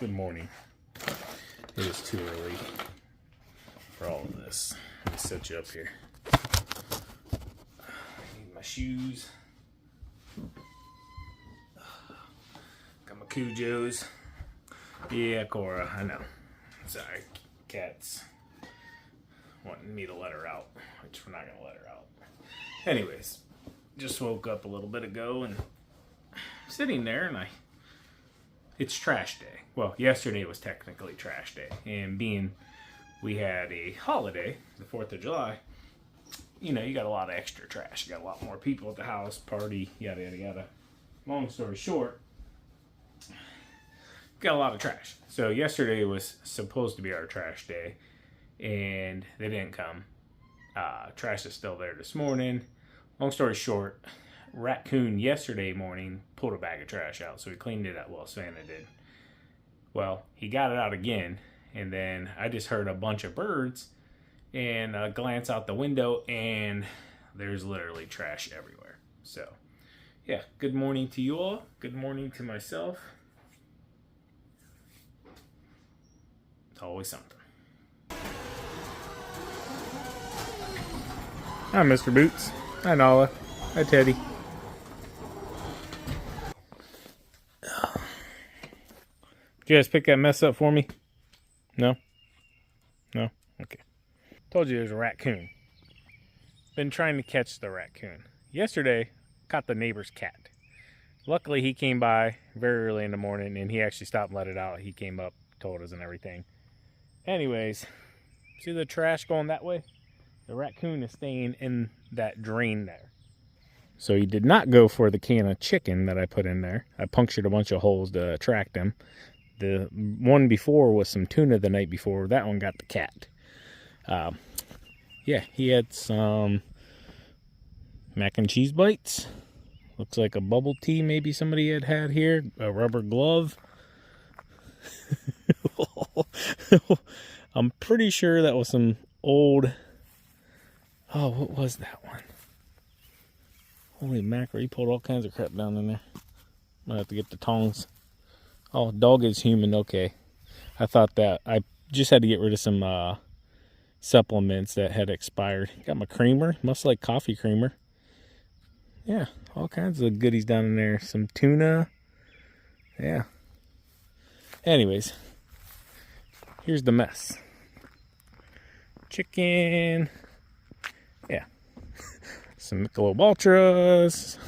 Good morning. It is too early for all of this. Let me set you up here. Need my shoes. Got my Cujos. Yeah, Cora, I know. Sorry, cat's wanting me to let her out, which we're not going to let her out. Anyways, just woke up a little bit ago and sitting there and it's trash day. Well, yesterday was technically trash day, and being we had a holiday, the 4th of July, you know, you got a lot of extra trash. You got a lot more people at the house, party, yada, yada, yada. Long story short, got a lot of trash. So yesterday was supposed to be our trash day, and they didn't come. Trash is still there this morning. Long story short, Raccoon yesterday morning pulled a bag of trash out, so he cleaned it up. Well, Savannah did. Well, he got it out again, and then I just heard a bunch of birds and glance out the window, and there's literally trash everywhere. So, yeah, good morning to you all. Good morning to myself. It's always something. Hi, Mr. Boots. Hi, Nala. Hi, Teddy. Did you guys pick that mess up for me? No? No? Okay. Told you there's a raccoon. Been trying to catch the raccoon. Yesterday, caught the neighbor's cat. Luckily, he came by very early in the morning, and he actually stopped and let it out. He came up, told us and everything. Anyways, see the trash going that way? The raccoon is staying in that drain there. So he did not go for the can of chicken that I put in there. I punctured a bunch of holes to attract him. The one before was some tuna the night before. That one got the cat. Yeah, he had some mac and cheese bites. Looks like a bubble tea maybe somebody had here. A rubber glove. I'm pretty sure that was some old... Oh, what was that one? Holy mackerel, he pulled all kinds of crap down in there. Might have to get the tongs. Oh, dog is human, okay. I thought that I just had to get rid of some supplements that had expired. Got my creamer, must like coffee creamer. Yeah, all kinds of goodies down in there. Some tuna. Yeah. Anyways, here's the mess. Chicken. Yeah. Some Michelob Ultras.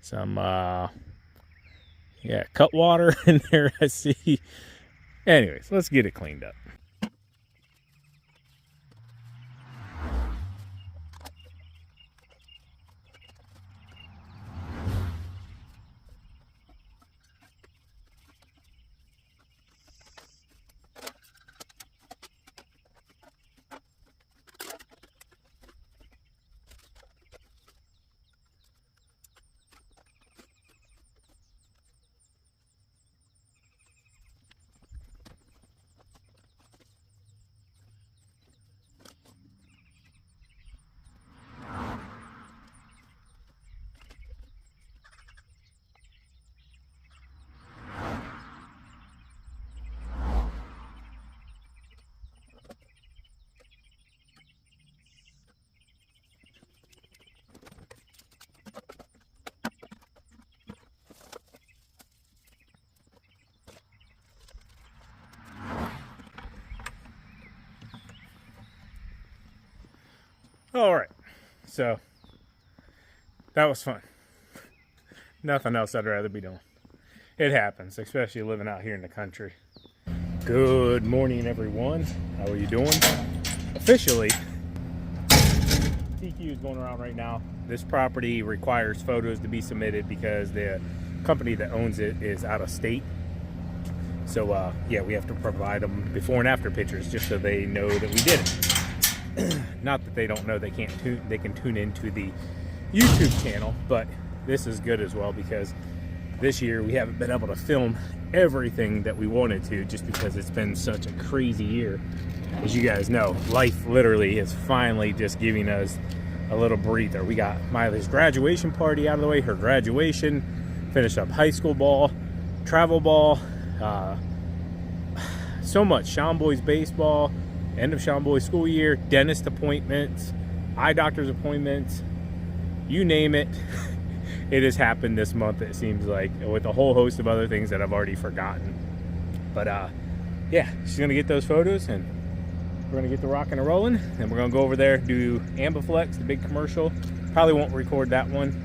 Some, yeah, cut water in there, I see. Anyways, let's get it cleaned up. Alright, so that was fun. Nothing else I'd rather be doing. It happens, especially living out here in the country. Good morning, everyone. How are you doing? Officially, TQ is going around right now. This property requires photos to be submitted because the company that owns it is out of state. So, yeah, we have to provide them before and after pictures just so they know that we did it. Not that they don't know they can tune into the YouTube channel, but this is good as well because this year we haven't been able to film everything that we wanted to just because it's been such a crazy year. As you guys know, life literally is finally just giving us a little breather. We got Miley's graduation party out of the way, her graduation, finished up high school ball, travel ball, so much. Sean Boy's baseball, end of Sean Boy's school year, dentist appointments, eye doctor's appointments, you name it. It has happened this month, it seems like, with a whole host of other things that I've already forgotten. But yeah, she's gonna get those photos and we're gonna get the rocking and rolling, and we're gonna go over there, do Ambiflex, the big commercial. Probably won't record that one.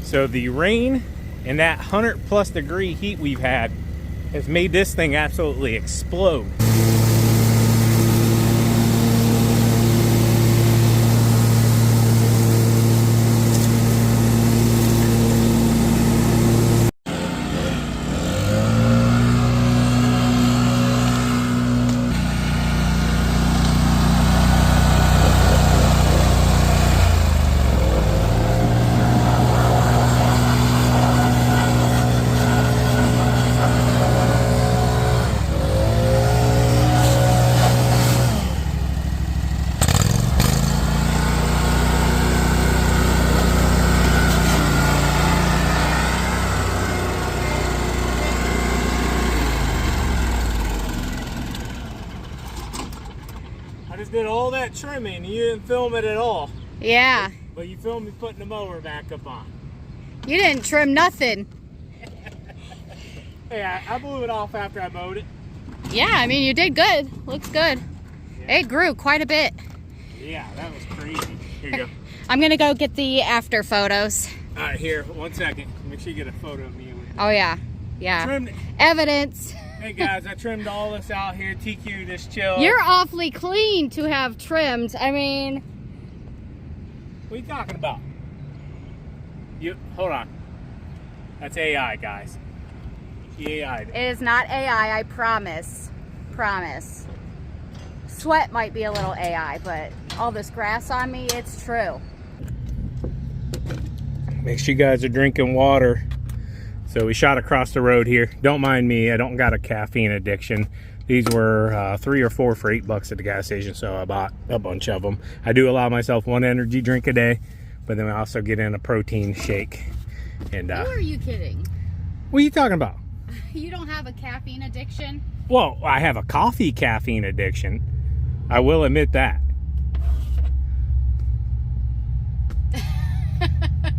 So the rain and that 100+ degree heat we've had has made this thing absolutely explode. Did all that trimming, you didn't film it at all. Yeah. But you filmed me putting the mower back up on. You didn't trim nothing. Hey, I blew it off after I mowed it. Yeah, I mean, you did good. Looks good. Yeah. It grew quite a bit. Yeah, that was crazy. Here you go. I'm going to go get the after photos. All right, here, 1 second. Make sure you get a photo of me. Oh, yeah. Yeah. Trimmed it. Evidence. Hey guys, I trimmed all this out here. TQ, this chill. You're awfully clean to have trimmed. I mean, what are you talking about? You hold on. That's AI, guys. She AI'd. it is not AI, I promise. Promise. Sweat might be a little AI, but all this grass on me, it's true. Make sure you guys are drinking water. So we shot across the road here. Don't mind me, I don't got a caffeine addiction. These were 3 or 4 for $8 at the gas station, so I bought a bunch of them. I do allow myself 1 energy drink a day, but then I also get in a protein shake. And Who are you kidding? what are you talking about? You don't have a caffeine addiction? Well, I have a coffee caffeine addiction. I will admit that.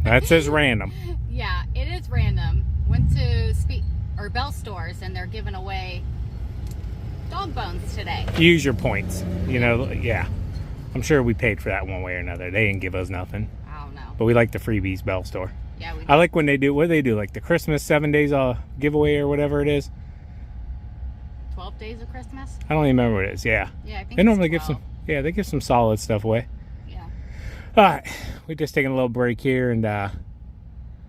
That says random. Yeah, it is random. Went to Bell stores and they're giving away dog bones today. Use your points. You know, yeah. I'm sure we paid for that one way or another. They didn't give us nothing. I don't know. But we like the freebies Bell Store. Yeah, we do. I like when they do, what do they do? Like the Christmas 7 days giveaway or whatever it is. 12 days of Christmas? I don't even remember what it is. Yeah. Yeah, I think They normally it's give some, yeah, they give some solid stuff away. Yeah. All right. We're just taking a little break here and,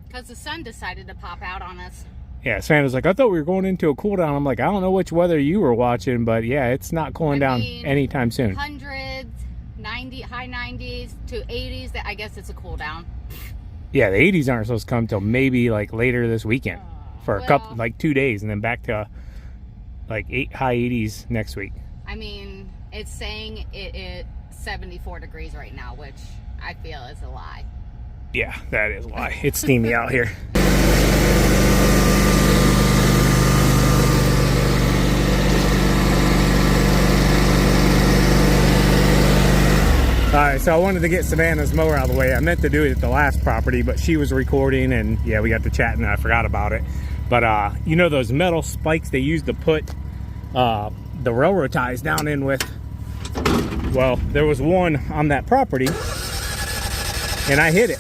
because the sun decided to pop out on us. yeah, Savannah's like, I thought we were going into a cool down. I'm like, I don't know which weather you were watching, but yeah, it's not cooling down anytime soon. Hundreds, 90, high 90s to 80s. I guess it's a cool down. Yeah, the 80s aren't supposed to come till maybe like later this weekend for a couple, like 2 days, and then back to like high 80s next week. I mean, it's saying it's 74 degrees right now, which I feel is a lie. Yeah, that is why. It's steamy out here. Alright, so I wanted to get Savannah's mower out of the way. I meant to do it at the last property, but she was recording and yeah, we got to chatting and I forgot about it. But you know those metal spikes they use to put the railroad ties down in with? Well, there was one on that property and I hit it.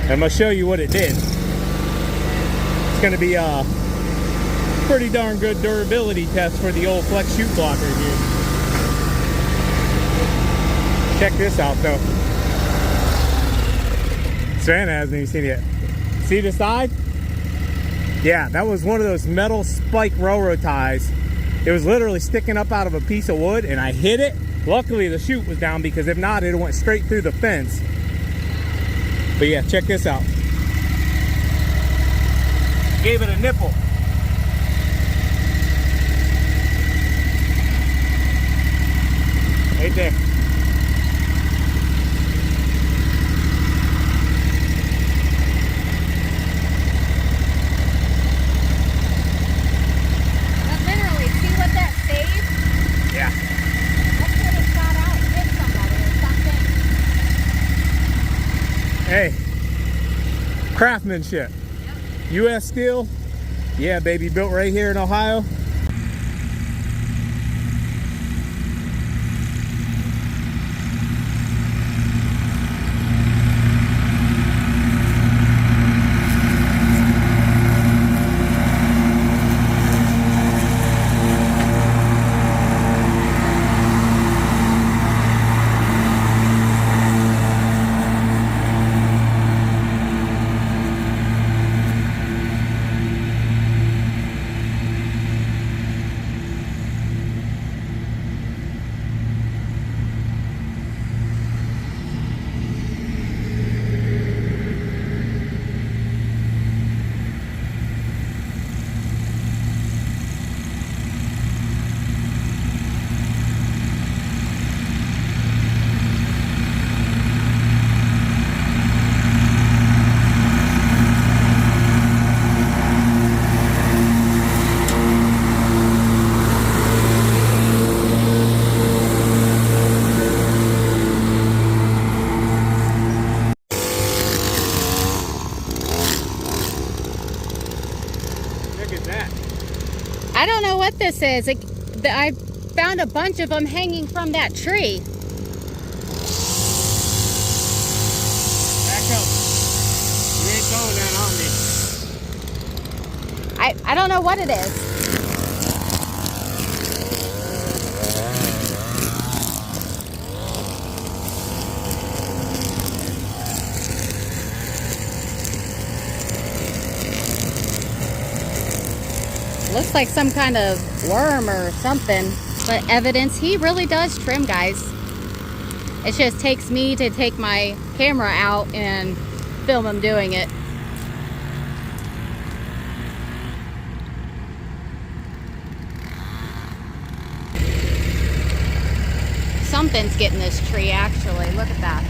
I'm going to show you what it did. It's going to be a pretty darn good durability test for the old flex chute blocker here. Check this out though. Savannah hasn't even seen it yet. See the side? Yeah, that was one of those metal spike railroad ties. It was literally sticking up out of a piece of wood and I hit it. Luckily the chute was down because if not, it went straight through the fence. But yeah, check this out. Gave it a nipple. Right there. But literally, see what that saved? Yeah. That could have shot out and hit somebody or something. Hey, craftsmanship. Yep. U.S. steel. Yeah, baby, built right here in Ohio. I don't know what this is. I found a bunch of them hanging from that tree. Back up. You ain't throwing that on me. I don't know what it is. Looks like some kind of worm or something, but evidence he really does trim, guys. It just takes me to take my camera out and film him doing it. Something's getting this tree, actually. Look at that.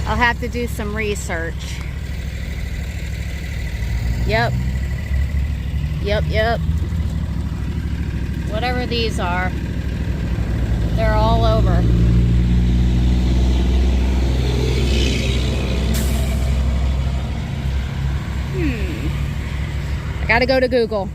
I'll have to do some research. Yep. Whatever these are, they're all over. Gotta go to Google.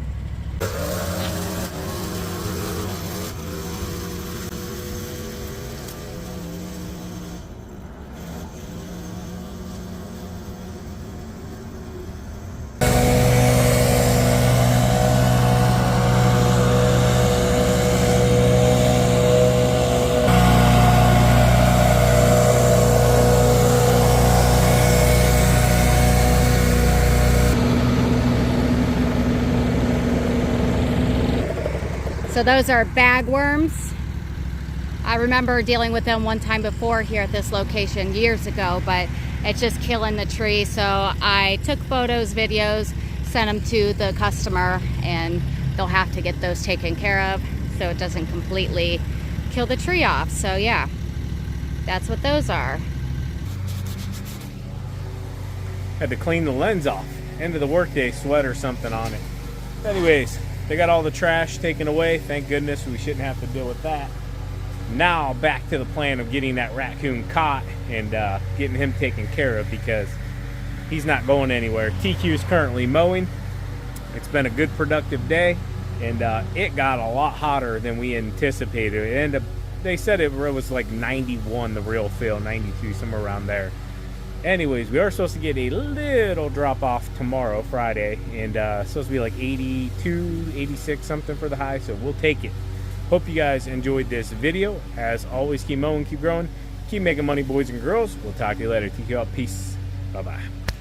So those are bagworms. I remember dealing with them one time before here at this location years ago, but it's just killing the tree. So I took photos, videos, sent them to the customer, and they'll have to get those taken care of so it doesn't completely kill the tree off. So yeah, that's what those are. Had to clean the lens off. End of the workday sweat or something on it. Anyways, they got all the trash taken away. Thank goodness, we shouldn't have to deal with that. Now back to the plan of getting that raccoon caught and getting him taken care of, because he's not going anywhere. TQ is currently mowing. It's been a good productive day, and it got a lot hotter than we anticipated. It ended up, they said it was like 91 the real feel, 92, somewhere around there. Anyways, we are supposed to get a little drop off tomorrow, Friday, and supposed to be like 82, 86 something for the high, so we'll take it. Hope you guys enjoyed this video. As always, keep mowing, keep growing, keep making money, boys and girls. We'll talk to you later. TQ out. Peace. Bye-bye.